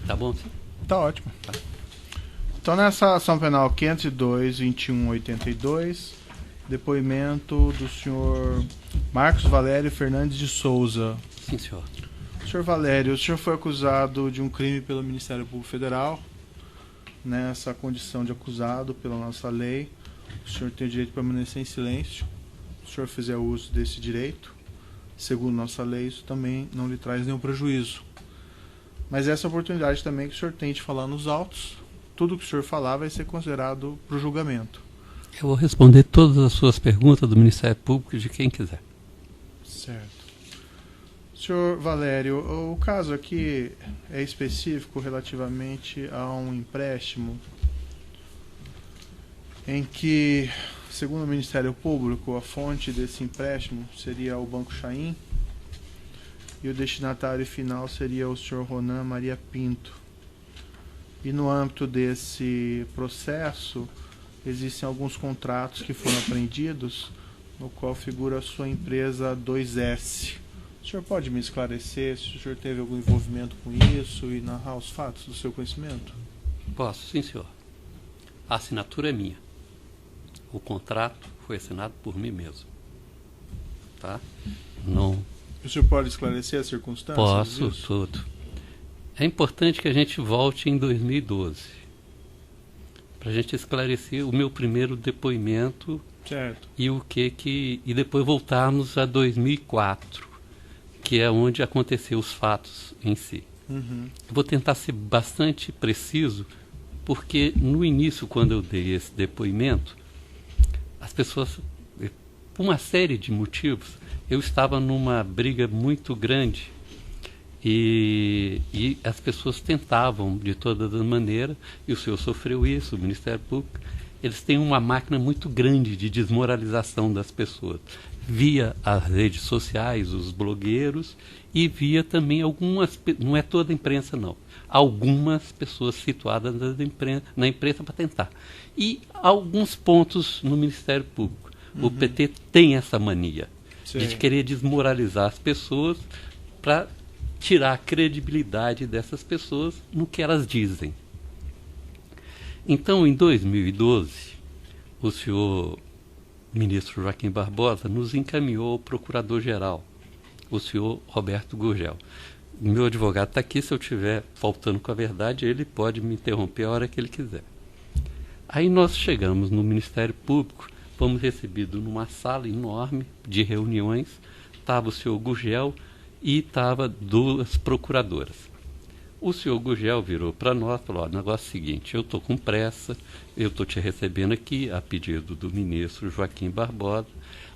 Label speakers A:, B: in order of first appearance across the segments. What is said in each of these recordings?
A: Tá bom? Sim?
B: Tá ótimo. Então, nessa ação penal 502-2182, depoimento do senhor Marcos Valério Fernandes de Souza.
A: Sim, senhor.
B: Senhor Valério, o senhor foi acusado de um crime pelo Ministério Público Federal. Nessa condição de acusado pela nossa lei, o senhor tem o direito de permanecer em silêncio. Se o senhor fizer uso desse direito, segundo nossa lei, isso também não lhe traz nenhum prejuízo. Mas essa oportunidade também que o senhor tem de falar nos autos, tudo que o senhor falar vai ser considerado para o julgamento.
A: Eu vou responder todas as suas perguntas do Ministério Público e de quem quiser.
B: Certo. Senhor Valério, o caso aqui é específico relativamente a um empréstimo em que, segundo o Ministério Público, a fonte desse empréstimo seria o Banco Chain e o destinatário final seria o senhor Ronan Maria Pinto. E no âmbito desse processo, existem alguns contratos que foram apreendidos, no qual figura a sua empresa 2S. O senhor pode me esclarecer se o senhor teve algum envolvimento com isso e narrar os fatos do seu conhecimento?
A: Posso, sim, senhor. A assinatura é minha. O contrato foi assinado por mim mesmo. Tá? Não.
B: O senhor pode esclarecer as circunstâncias?
A: Posso,
B: disso?
A: tudo. É importante que a gente volte em 2012 para a gente esclarecer o meu primeiro depoimento.
B: Certo.
A: E depois voltarmos a 2004, que é onde aconteceu os fatos em si.
B: Uhum.
A: Vou tentar ser bastante preciso, porque no início, quando eu dei esse depoimento, as pessoas, por uma série de motivos, eu estava numa briga muito grande e as pessoas tentavam de todas as maneiras, e o senhor sofreu isso, o Ministério Público. Eles têm uma máquina muito grande de desmoralização das pessoas, via as redes sociais, os blogueiros, e via também algumas, não é toda a imprensa não, algumas pessoas situadas na imprensa para tentar. E alguns pontos no Ministério Público. O PT tem essa mania de querer desmoralizar as pessoas para tirar a credibilidade dessas pessoas no que elas dizem. Então, em 2012, o senhor ministro Joaquim Barbosa nos encaminhou ao procurador-geral, o senhor Roberto Gurgel. Meu advogado está aqui, se eu estiver faltando com a verdade, ele pode me interromper a hora que ele quiser. Aí nós chegamos no Ministério Público, fomos recebidos numa sala enorme de reuniões, estava o senhor Gurgel e estava duas procuradoras. O senhor Gurgel virou para nós e falou: o negócio é o seguinte, eu estou com pressa, eu estou te recebendo aqui a pedido do ministro Joaquim Barbosa,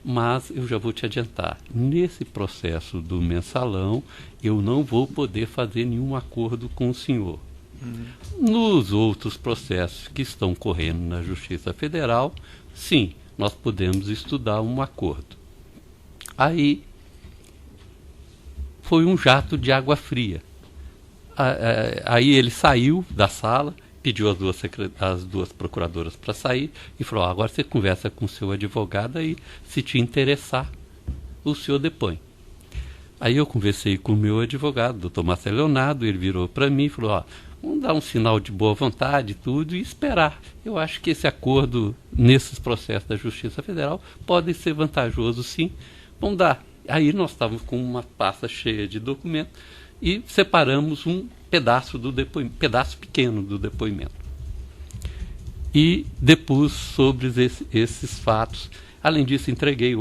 A: mas eu já vou te adiantar, nesse processo do mensalão eu não vou poder fazer nenhum acordo com o senhor. Nos outros processos que estão correndo na Justiça Federal, sim, nós podemos estudar um acordo. Aí foi um jato de água fria. Aí ele saiu da sala, pediu as duas procuradoras para sair e falou: agora você conversa com o seu advogado aí, se te interessar, o senhor depõe. Aí eu conversei com o meu advogado, doutor Marcelo Leonardo, ele virou para mim e falou: vamos dar um sinal de boa vontade e tudo e esperar. Eu acho que esse acordo nesses processos da Justiça Federal pode ser vantajoso, sim. Vamos dar. Aí nós estávamos com uma pasta cheia de documentos e separamos um pedaço pedaço pequeno do depoimento. E depus sobre esses fatos. Além disso, entreguei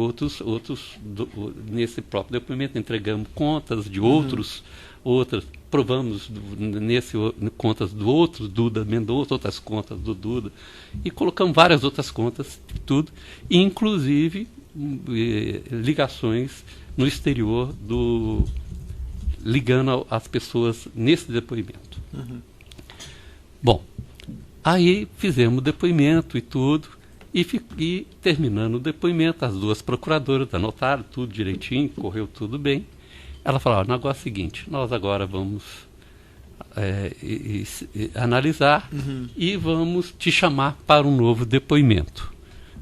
A: nesse próprio depoimento, entregamos contas de outras, provamos contas do outro, Duda Mendonça, outras contas do Duda, e colocamos várias outras contas, tudo, e inclusive ligações no exterior ligando as pessoas nesse depoimento. Bom, aí fizemos o depoimento e tudo, e terminando o depoimento, as duas procuradoras anotaram tudo direitinho, correu tudo bem. Ela falou: o negócio é o seguinte, nós agora vamos analisar e vamos te chamar para um novo depoimento.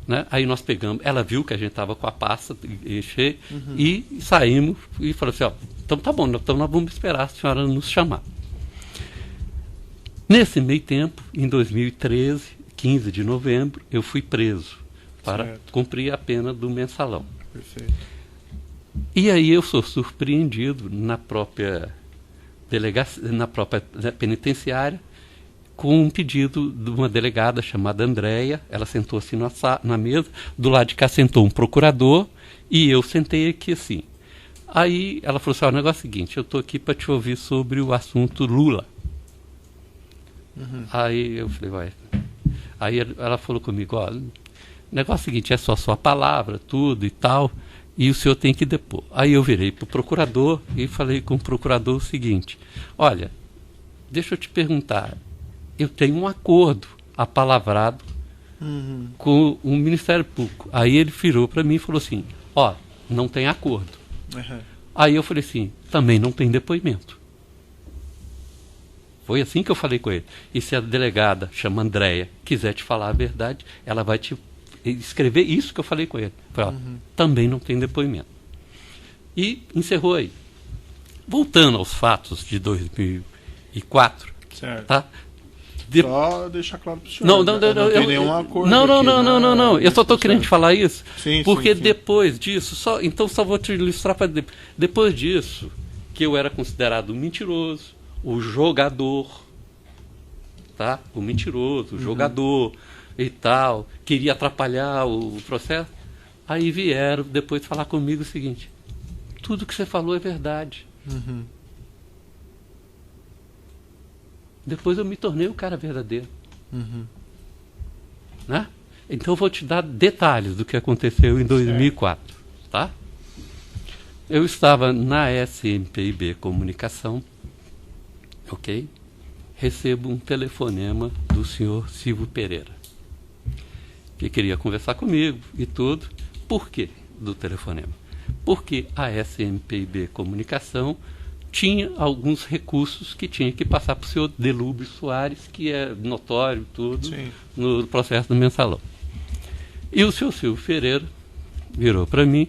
A: Né? Aí nós pegamos, ela viu que a gente estava com a pasta e saímos e falou assim: então tá bom, então nós vamos esperar a senhora nos chamar. Nesse meio tempo, em 2013, 15 de novembro, eu fui preso para cumprir a pena do mensalão.
B: Perfeito.
A: E aí eu sou surpreendido na própria penitenciária com um pedido de uma delegada chamada Andréia. Ela sentou assim na mesa, do lado de cá sentou um procurador e eu sentei aqui assim. Aí ela falou assim, o negócio é o seguinte, eu estou aqui para te ouvir sobre o assunto Lula. Aí eu falei, vai. Aí ela falou comigo, ó, o negócio é o seguinte, é só sua palavra, tudo e tal, e o senhor tem que depor. Aí eu virei para o procurador e falei com o procurador o seguinte, olha, deixa eu te perguntar, eu tenho um acordo apalavrado com o Ministério Público. Aí ele virou para mim e falou assim, ó, não tem acordo. Aí eu falei assim, também não tem depoimento. Foi assim que eu falei com ele. E se a delegada, chama Andréia, quiser te falar a verdade, ela vai te escrever isso que eu falei com ele. Falei, ó, também não tem depoimento. E encerrou aí. Voltando aos fatos de 2004,
B: certo.
A: Tá?
B: Só deixar claro para o senhor. Não tem nenhum acordo.
A: Não. Eu só estou querendo te falar isso.
B: Sim,
A: porque
B: sim.
A: Depois disso, só vou te ilustrar para depois disso, que eu era considerado um mentiroso, o jogador, tá? O mentiroso, o jogador e tal, queria atrapalhar o processo. Aí vieram depois falar comigo o seguinte: tudo que você falou é verdade. Depois eu me tornei o cara verdadeiro. Né? Então eu vou te dar detalhes do que aconteceu em 2004. Tá? Eu estava na SMPIB Comunicação, ok? Recebo um telefonema do senhor Silvio Pereira, que queria conversar comigo e tudo. Por quê do telefonema? Porque a SMPIB Comunicação tinha alguns recursos que tinha que passar para o senhor Delúbio Soares, que é notório tudo no processo do mensalão. E o senhor Silvio Pereira virou para mim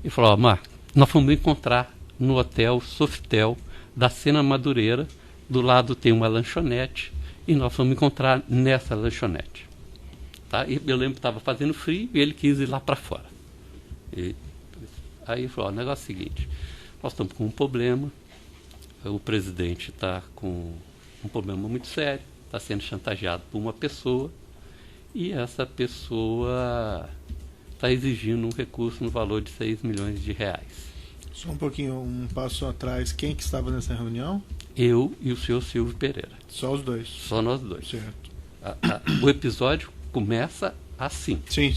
A: e falou: ó, Marco, nós fomos encontrar no hotel Sofitel da Sena Madureira, do lado tem uma lanchonete, e nós fomos encontrar nessa lanchonete. Tá? E eu lembro que estava fazendo frio e ele quis ir lá para fora. Aí ele falou: ó, o negócio é o seguinte, nós estamos com um problema, o presidente está com um problema muito sério, está sendo chantageado por uma pessoa, e essa pessoa está exigindo um recurso no valor de 6 milhões de reais.
B: Só um pouquinho, um passo atrás, quem que estava nessa reunião?
A: Eu e o senhor Silvio Pereira.
B: Só os dois?
A: Só nós dois.
B: Certo.
A: O episódio começa assim.
B: Sim.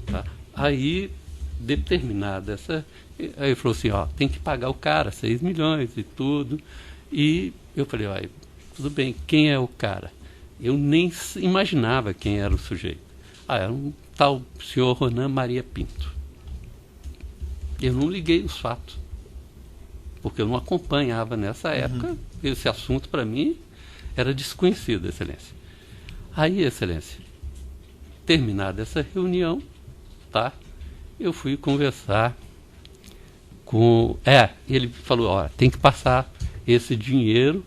A: Tá? Aí, determinada essa... Aí ele falou assim, ó, tem que pagar o cara 6 milhões e tudo. E eu falei, ó, tudo bem, quem é o cara? Eu nem imaginava quem era o sujeito. Era um tal senhor Ronan Maria Pinto. Eu não liguei os fatos, porque eu não acompanhava nessa época. Esse assunto para mim era desconhecido, Excelência. Aí, Excelência, terminada essa reunião, tá? Eu fui conversar com... ele falou, ó, tem que passar esse dinheiro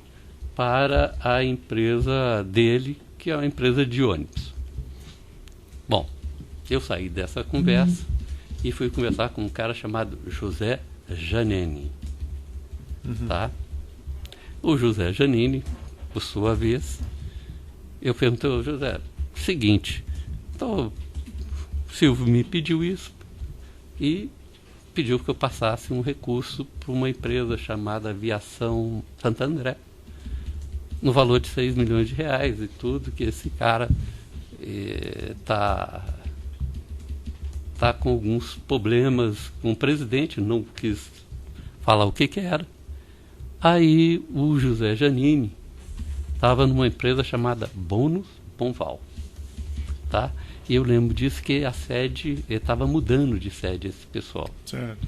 A: para a empresa dele, que é uma empresa de ônibus. Bom, eu saí dessa conversa e fui conversar com um cara chamado José Janini. Tá? O José Janini, por sua vez, eu perguntei ao José, seguinte, então, o Silvio me pediu isso e pediu que eu passasse um recurso para uma empresa chamada Aviação Santo André, no valor de 6 milhões de reais e tudo, que esse cara tá com alguns problemas com o presidente, não quis falar o que era. Aí o José Janini estava numa empresa chamada Bônus Ponval, tá? E eu lembro disso, que a sede, estava mudando de sede esse pessoal.
B: Certo.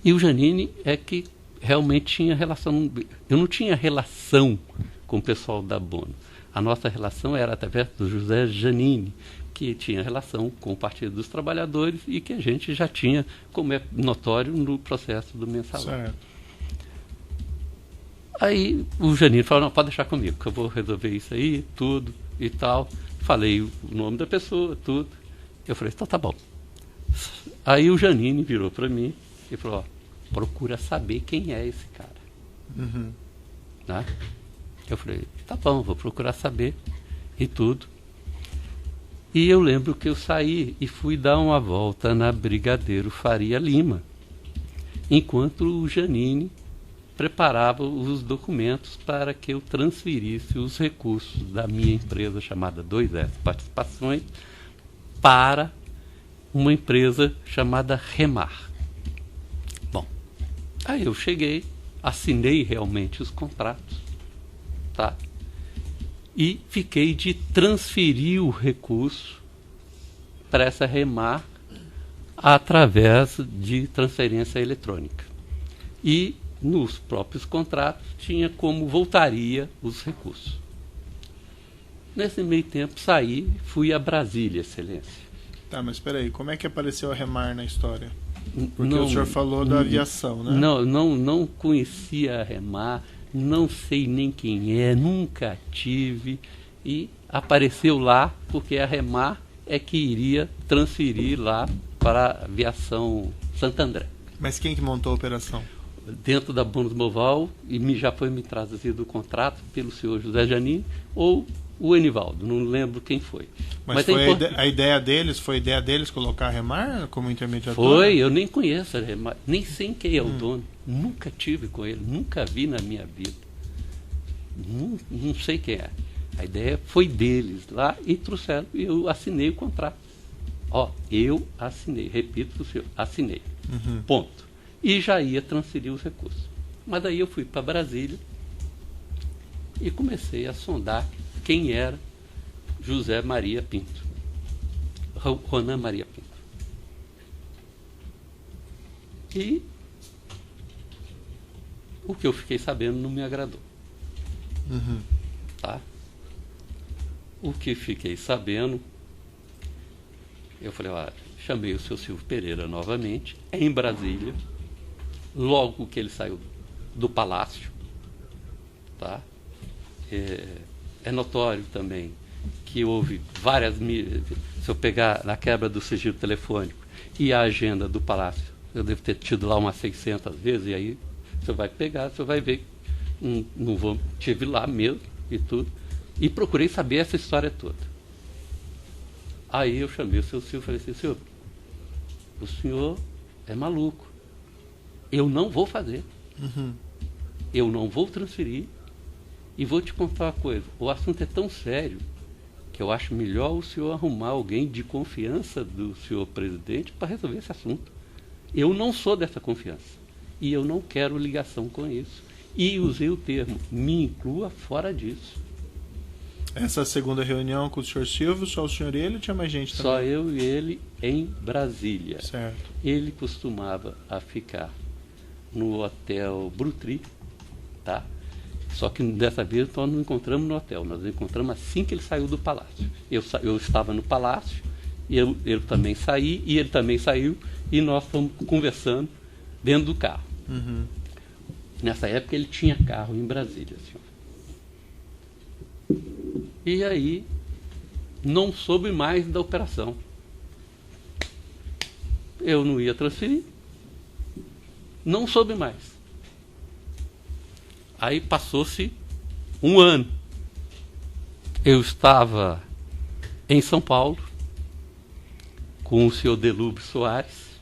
A: E o Janini é que realmente tinha relação, eu não tinha relação com o pessoal da Bônus. A nossa relação era através do José Janini, que tinha relação com o Partido dos Trabalhadores e que a gente já tinha, como é notório, no processo do mensalão.
B: Certo.
A: Aí o Janine falou, não, pode deixar comigo, que eu vou resolver isso aí, tudo e tal. Falei o nome da pessoa, tudo. Eu falei, então tá bom. Aí o Janine virou para mim e falou, ó, procura saber quem é esse cara.
B: Uhum.
A: Né? Eu falei, tá bom, vou procurar saber e tudo. E eu lembro que eu saí e fui dar uma volta na Brigadeiro Faria Lima, enquanto o Janine preparava os documentos para que eu transferisse os recursos da minha empresa chamada 2S Participações para uma empresa chamada Remar. Bom, aí eu cheguei, assinei realmente os contratos, tá? E fiquei de transferir o recurso para essa Remar através de transferência eletrônica. E nos próprios contratos tinha como voltaria os recursos. Nesse meio tempo saí, fui a Brasília, Excelência.
B: Tá, mas espera aí, como é que apareceu a Remar na história? Porque
A: Não,
B: o senhor falou da aviação, né?
A: Não conhecia a Remar, não sei nem quem é, nunca tive, e apareceu lá porque a Remar é que iria transferir lá para a aviação Santo André.
B: Mas quem que montou a operação?
A: Dentro da Bônus Moval, e já foi me trazido o contrato pelo senhor José Janine ou o Enivaldo, não lembro quem foi.
B: Mas foi a ideia deles colocar a Remar como intermediador?
A: Foi, eu nem conheço a Remar, nem sei quem é o dono, nunca tive com ele, nunca vi na minha vida. Não sei quem é. A ideia foi deles lá e trouxeram, e eu assinei o contrato. Ó, eu assinei, repito para o senhor, assinei. Ponto. E já ia transferir os recursos. Mas daí eu fui para Brasília e comecei a sondar quem era José Maria Pinto, Ronan Maria Pinto. E o que eu fiquei sabendo não me agradou. Tá? O que fiquei sabendo, eu falei, olha, chamei o seu Silvio Pereira novamente, em Brasília, logo que ele saiu do Palácio, tá? É notório também que houve várias... Se eu pegar na quebra do sigilo telefônico e a agenda do Palácio, eu devo ter tido lá umas 600 vezes, e aí você vai pegar, você vai ver, tive lá mesmo e tudo, e procurei saber essa história toda. Aí eu chamei o seu Silvio e falei assim, senhor, o senhor é maluco. Eu não vou fazer. Eu não vou transferir. E vou te contar uma coisa. O assunto é tão sério que eu acho melhor o senhor arrumar alguém de confiança do senhor presidente para resolver esse assunto. Eu não sou dessa confiança. E eu não quero ligação com isso. E usei o termo, me inclua fora disso.
B: Essa segunda reunião com o senhor Silvio, só o senhor e ele, ou tinha mais gente também?
A: Só eu e ele em Brasília.
B: Certo.
A: Ele costumava ficar no hotel Brutri, tá? Só que dessa vez nós não encontramos no hotel, nós encontramos assim que ele saiu do palácio. Eu estava no palácio, e ele também saiu, e ele também saiu, e nós fomos conversando dentro do carro. Nessa época ele tinha carro em Brasília, senhor. E aí não soube mais da operação. Eu não ia transferir. Não soube mais. Aí passou-se um ano. Eu estava em São Paulo com o senhor Delúbio Soares.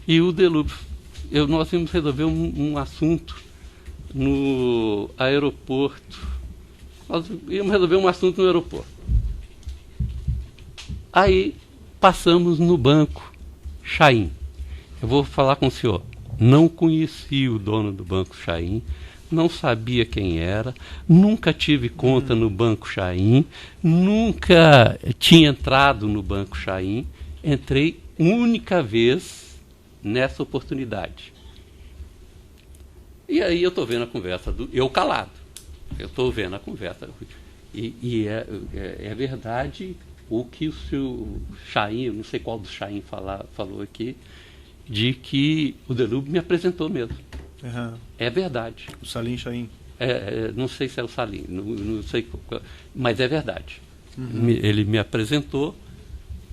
A: E o Delúbio, nós íamos resolver um assunto no aeroporto. Nós íamos resolver um assunto no aeroporto. Aí passamos no banco Chaim. Eu vou falar com o senhor. Não conheci o dono do Banco Chaim, não sabia quem era, nunca tive conta no Banco Chaim, nunca tinha entrado no Banco Chaim, entrei única vez nessa oportunidade. E aí eu estou vendo a conversa, eu calado, eu estou vendo a conversa, e é verdade o que o seu Chaim, não sei qual do Chaim falou aqui, de que o Delúbio me apresentou mesmo.
B: Uhum.
A: É verdade.
B: O Salim Chaim.
A: Não sei se é o Salim, não sei, mas é verdade.
B: Uhum.
A: Ele me apresentou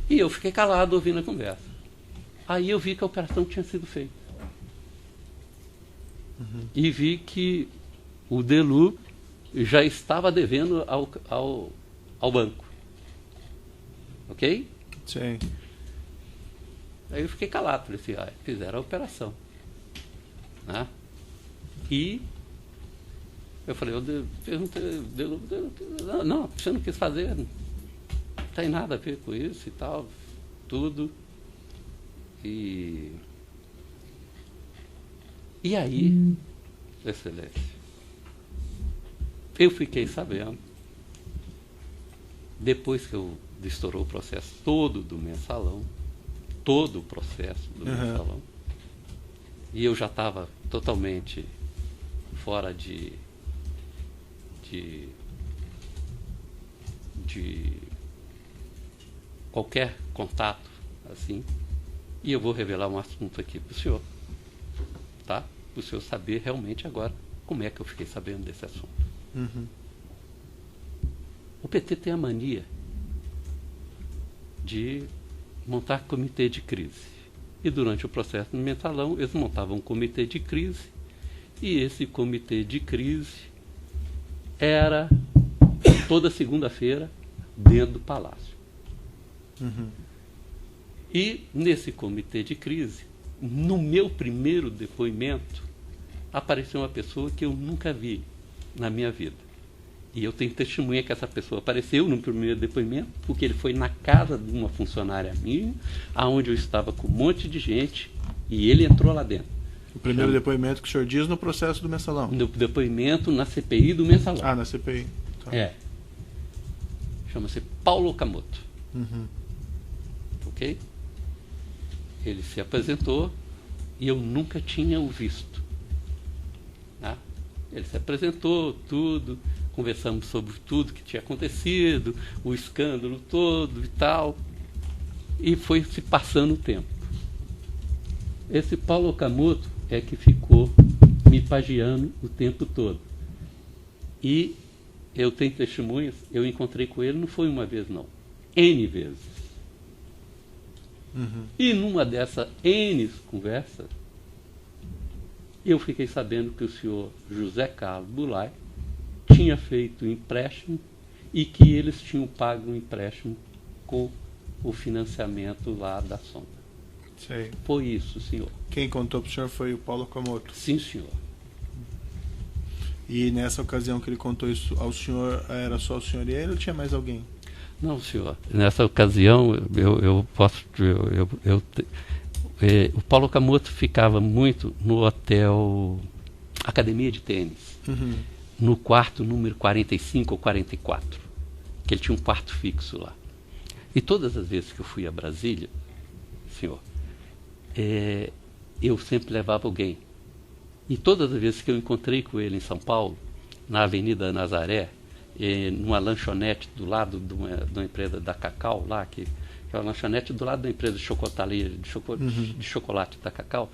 A: e eu fiquei calado ouvindo a conversa. Aí eu vi que a operação tinha sido feita.
B: Uhum.
A: E vi que o Delu já estava devendo ao banco. Ok?
B: Sim.
A: Aí eu fiquei calado, falei assim, fizeram a operação. Né? E eu falei, eu perguntei, não, você não quis fazer, não tem nada a ver com isso e tal, tudo. E aí, Excelência, eu fiquei sabendo, depois que estourou o processo todo do mensalão, todo o processo do mensalão, e eu já estava totalmente fora de qualquer contato, assim, e eu vou revelar um assunto aqui para o senhor, tá? Para o senhor saber realmente agora como é que eu fiquei sabendo desse assunto.
B: Uhum.
A: O PT tem a mania de montar comitê de crise. E durante o processo do mensalão, eles montavam um comitê de crise, e esse comitê de crise era toda segunda-feira dentro do Palácio.
B: Uhum.
A: E nesse comitê de crise, no meu primeiro depoimento, apareceu uma pessoa que eu nunca vi na minha vida. E eu tenho testemunha que essa pessoa apareceu no primeiro depoimento, porque ele foi na casa de uma funcionária minha, aonde eu estava com um monte de gente, e ele entrou lá dentro.
B: O primeiro depoimento que o senhor diz no processo do mensalão?
A: No depoimento na CPI do mensalão.
B: Ah, na CPI. Tá.
A: Chama-se Paulo Camoto.
B: Uhum.
A: Ok? Ele se apresentou e eu nunca tinha o visto. Tá? Ele se apresentou, tudo, conversamos sobre tudo que tinha acontecido, o escândalo todo e tal, e foi se passando o tempo. Esse Paulo Camoto é que ficou me pagiando o tempo todo. E eu tenho testemunhas, eu encontrei com ele, não foi uma vez não, N vezes.
B: Uhum.
A: E numa dessas N conversas, eu fiquei sabendo que o senhor José Carlos Goulart tinha feito um empréstimo e que eles tinham pago um empréstimo com o financiamento lá da sonda.
B: Sei.
A: Foi isso, senhor.
B: Quem contou para o senhor foi o Paulo Camoto?
A: Sim, senhor.
B: E nessa ocasião que ele contou isso ao senhor, era só o senhor e ele ou tinha mais alguém?
A: Não, senhor. Nessa ocasião, o Paulo Camoto ficava muito no hotel Academia de Tênis,
B: Uhum.
A: no quarto número 45 ou 44, que ele tinha um quarto fixo lá. E todas as vezes que eu fui a Brasília, senhor, eu sempre levava alguém. E todas as vezes que eu encontrei com ele em São Paulo, na Avenida Nazaré, numa lanchonete do lado de uma empresa da Cacau, lá, que é uma lanchonete do lado da empresa de chocolateria, de chocolate da Cacau,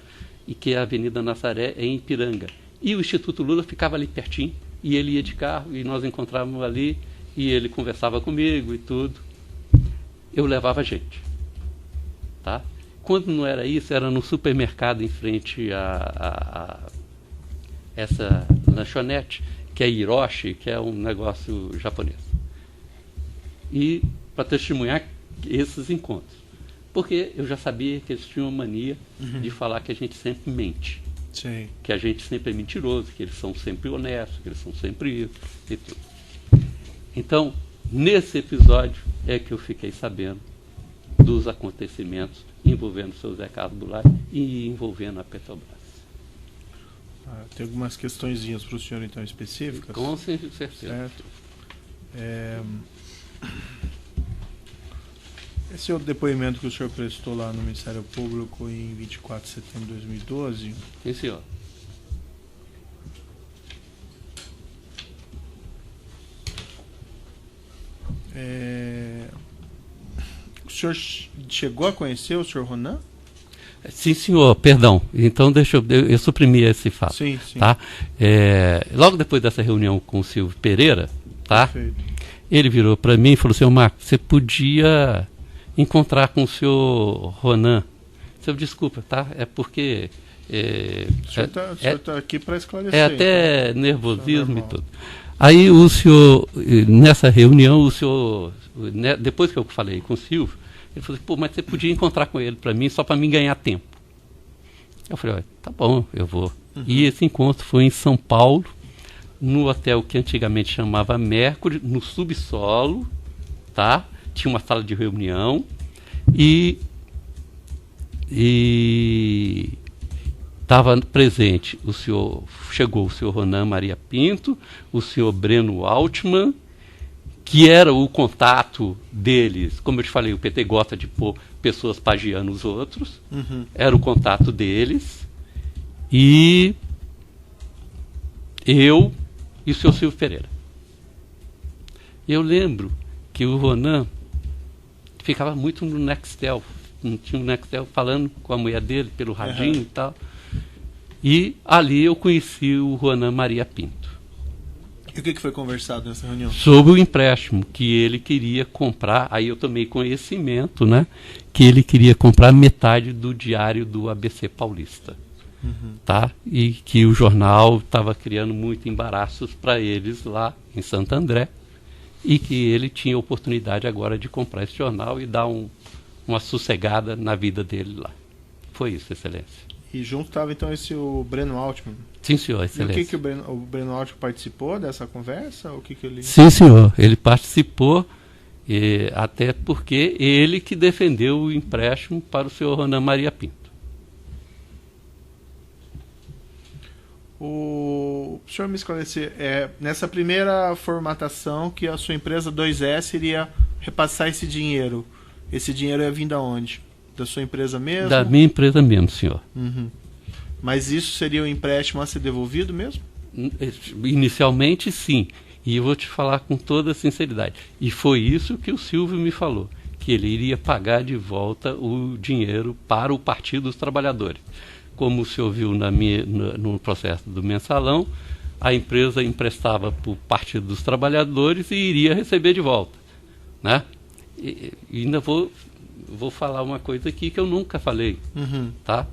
A: e que a Avenida Nazaré é em Ipiranga. E o Instituto Lula ficava ali pertinho, e ele ia de carro, e nós encontrávamos ali, e ele conversava comigo e tudo. Eu levava gente. Tá? Quando não era isso, era no supermercado em frente a essa lanchonete, que é Hiroshi, que é um negócio japonês. E para testemunhar esses encontros. Porque eu já sabia que eles tinham uma mania de falar que a gente sempre mente.
B: Sim.
A: Que a gente sempre é mentiroso, que eles são sempre honestos, que eles são sempre isso e tudo. Então, nesse episódio é que eu fiquei sabendo dos acontecimentos envolvendo o seu Zé Carlos Goulart e envolvendo a Petrobras.
B: Tem algumas questõezinhas para o senhor, então, específicas?
A: Com certeza.
B: Certo. Esse é o depoimento que o senhor prestou lá no Ministério Público em 24 de setembro de 2012.
A: Sim, senhor.
B: O senhor chegou a conhecer o senhor Ronan?
A: Sim, senhor, perdão. Então, eu suprimi esse fato.
B: Sim, sim.
A: Tá? Logo depois dessa reunião com o Silvio Pereira, tá?
B: Perfeito.
A: Ele virou para mim e falou assim: Marco, você podia encontrar com o senhor Ronan. Eu desculpa, tá? É porque...
B: O senhor está aqui para esclarecer.
A: É até
B: então.
A: nervosismo e tudo. Aí o senhor, nessa reunião, o senhor, depois que eu falei com o Silvio, ele falou assim: pô, mas você podia encontrar com ele para mim, só para mim ganhar tempo. Eu falei: tá bom, eu vou. E esse encontro foi em São Paulo, no hotel que antigamente chamava Mercury, no subsolo, tá? Tinha uma sala de reunião e estava presente chegou o senhor Ronan Maria Pinto, o senhor Breno Altman, que era o contato deles. Como eu te falei, o PT gosta de pôr pessoas pagiando os outros. Era o contato deles. E eu e o senhor Silvio Pereira. Eu lembro que o Ronan ficava muito no Nextel. Tinha um Nextel falando com a mulher dele pelo radinho e tal. E ali eu conheci o Ronan Maria Pinto.
B: E o que foi conversado nessa reunião?
A: Sobre o empréstimo que ele queria comprar. Aí eu tomei conhecimento, né? Que ele queria comprar metade do diário do ABC Paulista. Tá? E que o jornal estava criando muito embaraços para eles lá em Santo André. E que ele tinha oportunidade agora de comprar esse jornal e dar uma sossegada na vida dele lá. Foi isso, Excelência.
B: E junto estava então o Breno Altman.
A: Sim, senhor, Excelência.
B: E o que o Breno Altman participou dessa conversa? O que ele...
A: Sim, senhor, ele participou, até porque ele que defendeu o empréstimo para o senhor Ronan Maria Pinto.
B: O senhor me esclarecer, nessa primeira formatação que a sua empresa 2S iria repassar esse dinheiro ia vir da onde? Da sua empresa mesmo?
A: Da minha empresa mesmo, senhor.
B: Mas isso seria um empréstimo a ser devolvido mesmo?
A: Inicialmente, sim. E eu vou te falar com toda sinceridade. E foi isso que o Silvio me falou, que ele iria pagar de volta o dinheiro para o Partido dos Trabalhadores. Como o senhor viu no processo do mensalão, a empresa emprestava para o Partido dos Trabalhadores e iria receber de volta. Né? E ainda vou falar uma coisa aqui que eu nunca falei. Tá?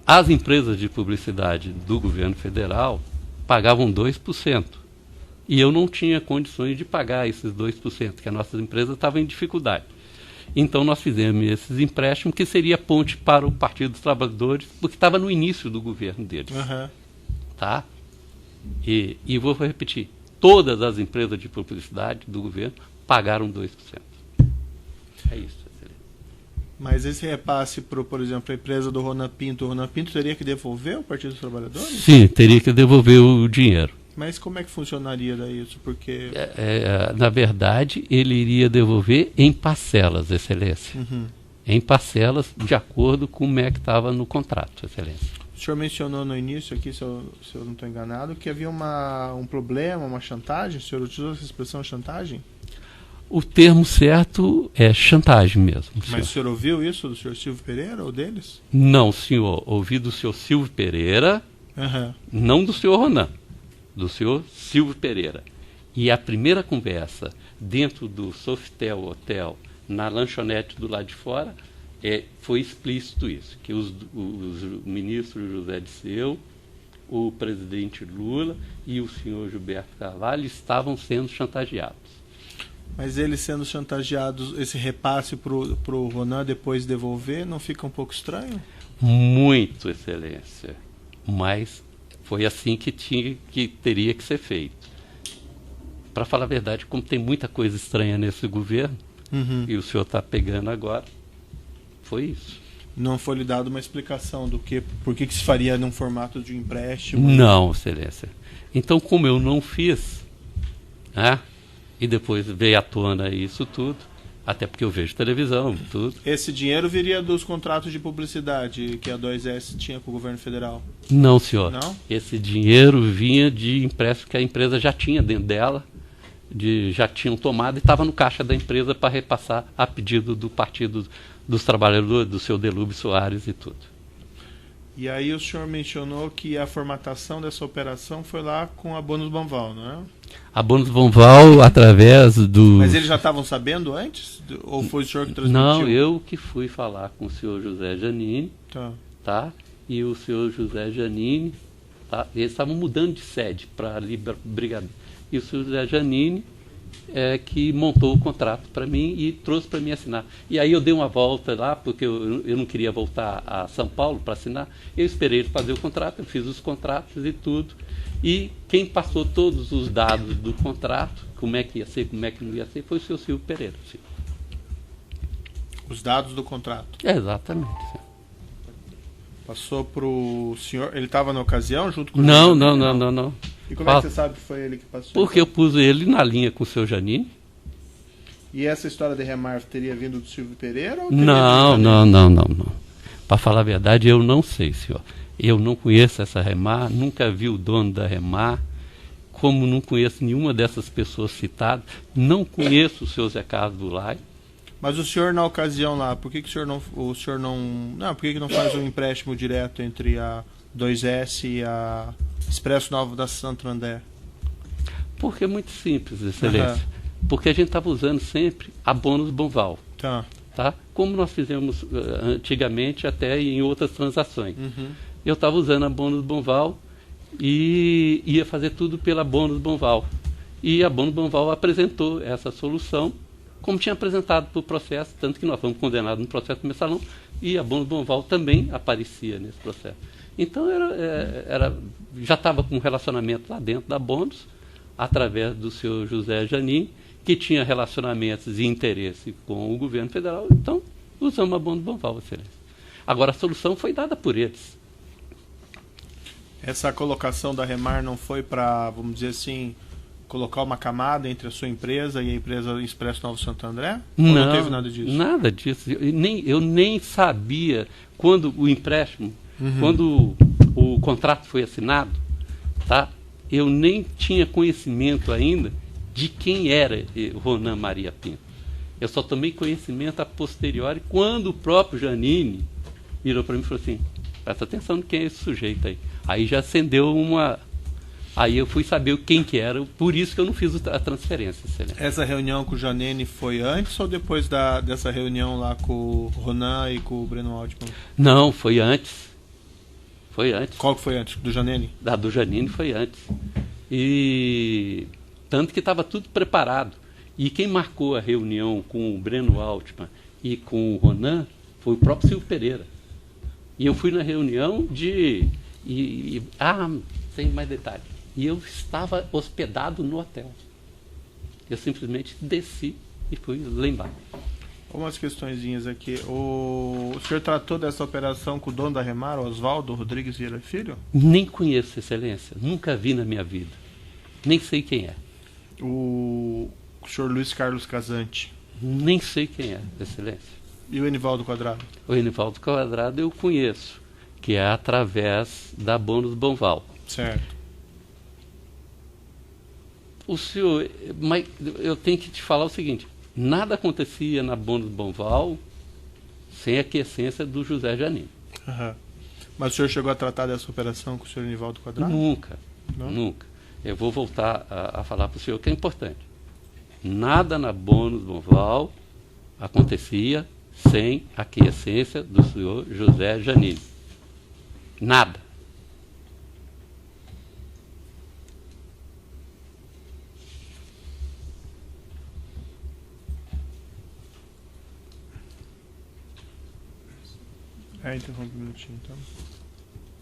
A: As empresas de publicidade do governo federal pagavam 2%. E eu não tinha condições de pagar esses 2%, que a nossa empresa estava em dificuldade. Então nós fizemos esses empréstimos, que seria ponte para o Partido dos Trabalhadores, porque estava no início do governo deles. Tá? E vou repetir, todas as empresas de publicidade do governo pagaram 2%. É isso.
B: Mas esse repasse, por exemplo, a empresa do Ronan Pinto, o Ronan Pinto teria que devolver ao Partido dos Trabalhadores?
A: Sim, teria que devolver o dinheiro.
B: Mas como é que funcionaria daí isso? Porque...
A: na verdade, ele iria devolver em parcelas, Excelência. Em parcelas, de acordo com como é que estava no contrato, Excelência.
B: O senhor mencionou no início aqui, se eu não estou enganado, que havia um problema, uma chantagem. O senhor utilizou essa expressão chantagem?
A: O termo certo é chantagem mesmo.
B: Mas o senhor ouviu isso do senhor Silvio Pereira ou deles?
A: Não, senhor. Ouvi do senhor Silvio Pereira, não do senhor Ronan, do senhor Silvio Pereira. E a primeira conversa dentro do Sofitel Hotel, na lanchonete do lado de fora, foi explícito isso, que os ministros José Disseu, o presidente Lula e o senhor Gilberto Carvalho estavam sendo chantageados.
B: Mas eles sendo chantageados, esse repasse para o Ronan depois devolver, não fica um pouco estranho?
A: Muito, Excelência. Mas foi assim que teria que ser feito. Para falar a verdade, como tem muita coisa estranha nesse governo, e o senhor está pegando agora, foi isso.
B: Não foi lhe dada uma explicação do por que se faria num formato de empréstimo?
A: Não, Excelência. Então, como eu não fiz, e depois veio à tona isso tudo, até porque eu vejo televisão, tudo.
B: Esse dinheiro viria dos contratos de publicidade que a 2S tinha com o governo federal?
A: Não, senhor.
B: Não?
A: Esse dinheiro vinha de empréstimo que a empresa já tinha dentro dela, já tinham tomado e estava no caixa da empresa para repassar a pedido do Partido dos trabalhadores, do seu Delúbio Soares e tudo.
B: E aí o senhor mencionou que a formatação dessa operação foi lá com a Bônus Banval, não é?
A: A Bônus Banval, através do...
B: Mas eles já estavam sabendo antes? Ou foi o senhor que transmitiu?
A: Não, eu que fui falar com o senhor José Janine, tá? E o senhor José Janine, tá? Eles estavam mudando de sede para Brigadeiro. E o senhor José Janine que montou o contrato para mim e trouxe para mim assinar. E aí eu dei uma volta lá, porque eu não queria voltar a São Paulo para assinar. Eu esperei ele fazer o contrato, eu fiz os contratos e tudo. E quem passou todos os dados do contrato, como é que ia ser, como é que não ia ser, foi o senhor Silvio Pereira. Senhor.
B: Os dados do contrato?
A: Exatamente. Senhor.
B: Passou para o senhor... Ele estava na ocasião junto com o
A: Não.
B: E como é que você sabe que foi ele que passou?
A: Porque eu pus ele na linha com o seu Janine.
B: E essa história de Remar teria vindo do Silvio Pereira? Ou
A: não. Para falar a verdade, eu não sei, senhor. Eu não conheço essa Remar, nunca vi o dono da Remar, como não conheço nenhuma dessas pessoas citadas, não conheço o seu Zé Carlos do Lai.
B: Mas o senhor, na ocasião lá, por que o senhor não... por que não faz um empréstimo direto entre a 2S e a Expresso Novo da Santo André?
A: Porque é muito simples, excelência. Porque a gente estava usando sempre a Bônus Banval. Tá? Como nós fizemos antigamente até em outras transações. Eu estava usando a Bônus Banval e ia fazer tudo pela Bônus Banval. E a Bônus Banval apresentou essa solução, como tinha apresentado para o processo, tanto que nós fomos condenados no processo do mensalão, e a Bônus Banval também aparecia nesse processo. Então já estava com um relacionamento lá dentro da Bônus, através do senhor José Janine, que tinha relacionamentos e interesse com o governo federal, então usamos a Bônus Banval, excelência. Agora a solução foi dada por eles.
B: Essa colocação da Remar não foi para, vamos dizer assim, colocar uma camada entre a sua empresa e a empresa Expresso Novo Santo André? Não teve nada disso?
A: Nada disso. Eu nem sabia quando o empréstimo, quando o contrato foi assinado, tá? Eu nem tinha conhecimento ainda de quem era Ronan Maria Pinto. Eu só tomei conhecimento a posteriori quando o próprio Janine virou para mim e falou assim: presta atenção de quem é esse sujeito aí. Aí já acendeu uma... Aí eu fui saber quem que era, por isso que eu não fiz a transferência. Excelente.
B: Essa reunião com o Janine foi antes ou depois dessa reunião lá com o Ronan e com o Breno Altman?
A: Não, foi antes. Foi antes.
B: Qual que foi antes? Do Janine?
A: Da do Janine foi antes. E tanto que estava tudo preparado. E quem marcou a reunião com o Breno Altman e com o Ronan foi o próprio Silvio Pereira. E eu fui na reunião sem mais detalhes. E eu estava hospedado no hotel. Eu simplesmente desci e fui lá embaixo.
B: Umas questõezinhas aqui. O senhor tratou dessa operação com o dono da Remar, Oswaldo Rodrigues Vieira Filho?
A: Nem conheço, excelência. Nunca vi na minha vida. Nem sei quem é.
B: O senhor Luiz Carlos Casante?
A: Nem sei quem é, excelência.
B: E o Enivaldo Quadrado?
A: O Enivaldo Quadrado eu conheço, que é através da Bônus Banval.
B: Certo.
A: O senhor, mas eu tenho que te falar o seguinte: nada acontecia na Bônus Banval sem a aquiescência do José Janine.
B: Mas o senhor chegou a tratar dessa operação com o senhor Enivaldo Quadrado?
A: Nunca. Eu vou voltar a falar para o senhor que é importante. Nada na Bônus Banval acontecia sem a aquiescência do senhor José Janine. Nada.
B: Interrompe um minutinho, então.